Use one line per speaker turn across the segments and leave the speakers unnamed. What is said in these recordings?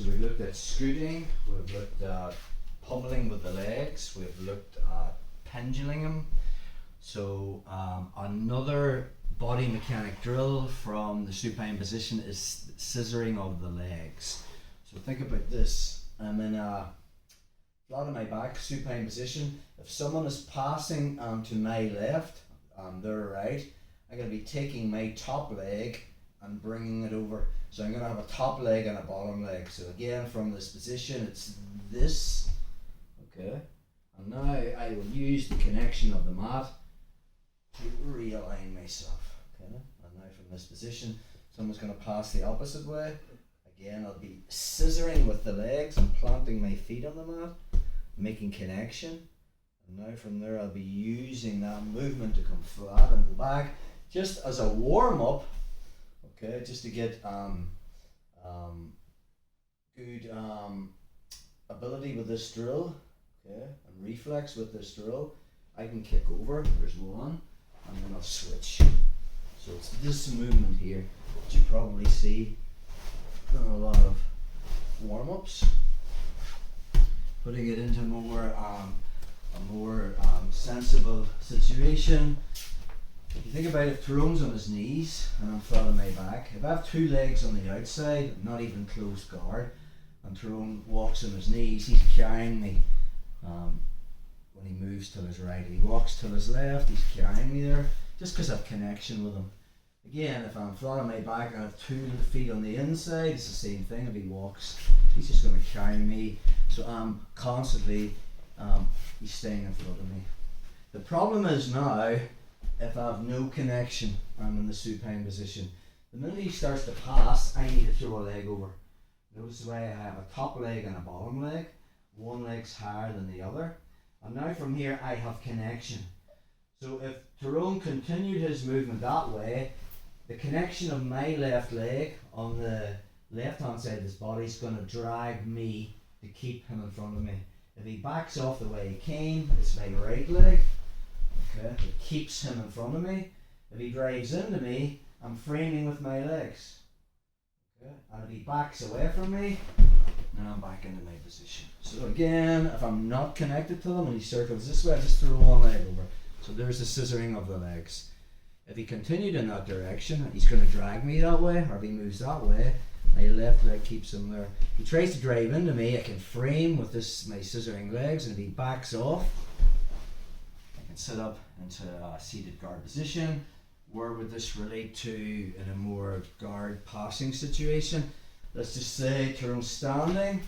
So we've looked at scooting, we've looked at pummeling with the legs, we've looked at pendulum them. So another body mechanic drill from the supine position is scissoring of the legs. So think about this. I'm in a flat on my back supine position. If someone is passing to my left and their right, I'm going to be taking my top leg and bringing it over. So I'm going to have a top leg and a bottom leg. So again, from this position, it's this. Okay. And now I will use the connection of the mat to realign myself. Okay. And now from this position, someone's going to pass the opposite way. Again, I'll be scissoring with the legs and planting my feet on the mat, making connection. And now from there, I'll be using that movement to come flat on the back, just as a warm up. Okay, just to get good ability with this drill. Okay, and reflex with this drill. I can kick over. There's one, and then I'll switch. So it's this movement here that you probably see in a lot of warm-ups. Putting it into a more sensible situation. If you think about it, if Tyrone's on his knees and I'm flat on my back, if I have two legs on the outside, not even closed guard, and Tyrone walks on his knees, he's carrying me when he moves to his right. If he walks to his left, he's carrying me there, just because I have connection with him. Again, if I'm flat on my back and I have 2 feet on the inside, it's the same thing. If he walks, he's just going to carry me. So I'm constantly, he's staying in front of me. The problem is now, if I have no connection, I'm in the supine position. The minute he starts to pass, I need to throw a leg over. Notice the way I have a top leg and a bottom leg. One leg's higher than the other. And now from here, I have connection. So if Tyrone continued his movement that way, the connection of my left leg on the left hand side of his body is going to drag me to keep him in front of me. If he backs off the way he came, it's my right leg. Okay, it keeps him in front of me. If he drives into me, I'm framing with my legs. Okay, and if he backs away from me, then I'm back into my position. So again, if I'm not connected to them and he circles this way, I just throw one leg over. So there's the scissoring of the legs. If he continued in that direction, he's going to drag me that way, or if he moves that way, my left leg keeps him there. If he tries to drive into me, I can frame with this my scissoring legs, and if he backs off, I can sit up into a seated guard position. Where would this relate to in a more guard passing situation? Let's just say Tyrone's standing.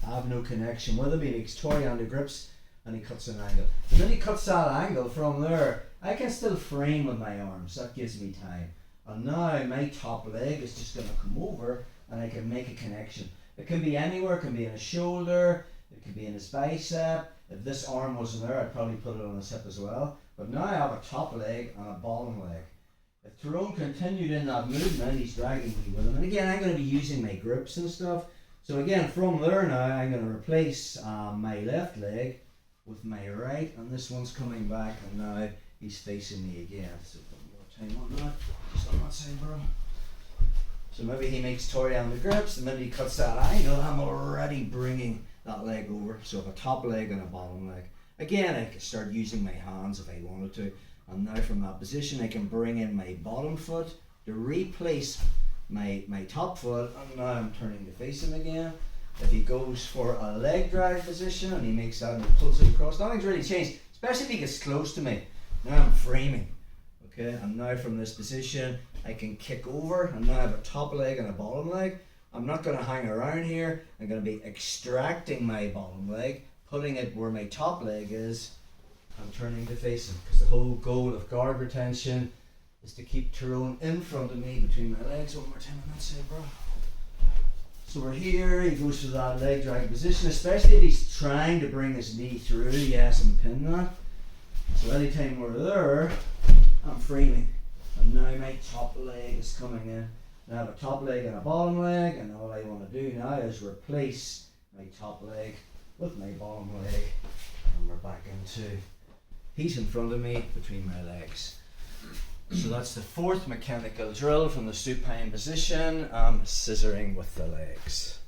I have no connection with him. He makes Toriander grips and he cuts an angle. And then he cuts that angle from there. I can still frame with my arms. That gives me time. And now my top leg is just going to come over and I can make a connection. It can be anywhere. It can be in his shoulder. It can be in his bicep. If this arm wasn't there, I'd probably put it on his hip as well. But now I have a top leg and a bottom leg. If Tyrone continued in that movement, he's dragging me with him. And again, I'm going to be using my grips and stuff. So again, from there now, I'm going to replace my left leg with my right. And this one's coming back and now he's facing me again. So put more time on that. Just on that side, bro. So maybe he makes Toriander grips. The minute he cuts that angle, I'm already bringing that leg over. So I have a top leg and a bottom leg. Again, I can start using my hands if I wanted to. And now from that position, I can bring in my bottom foot to replace my top foot. And now I'm turning to face him again. If he goes for a leg drag position and he makes that and he pulls it across, nothing's really changed, especially if he gets close to me. Now I'm framing. Okay, and now from this position, I can kick over and now I have a top leg and a bottom leg. I'm not going to hang around here. I'm going to be extracting my bottom leg, putting it where my top leg is, and turning to face him. Because the whole goal of guard retention is to keep Tyrone in front of me between my legs. One more time on that side, bro. So we're here, he goes to that leg drag position, especially if he's trying to bring his knee through, yes, and pin that. So anytime we're there, I'm framing. And now my top leg is coming in. Now I have a top leg and a bottom leg, and all I want to do now is replace my top leg with my bottom leg. And we're back into, he's in front of me between my legs. So that's the fourth mechanical drill from the supine position, scissoring with the legs.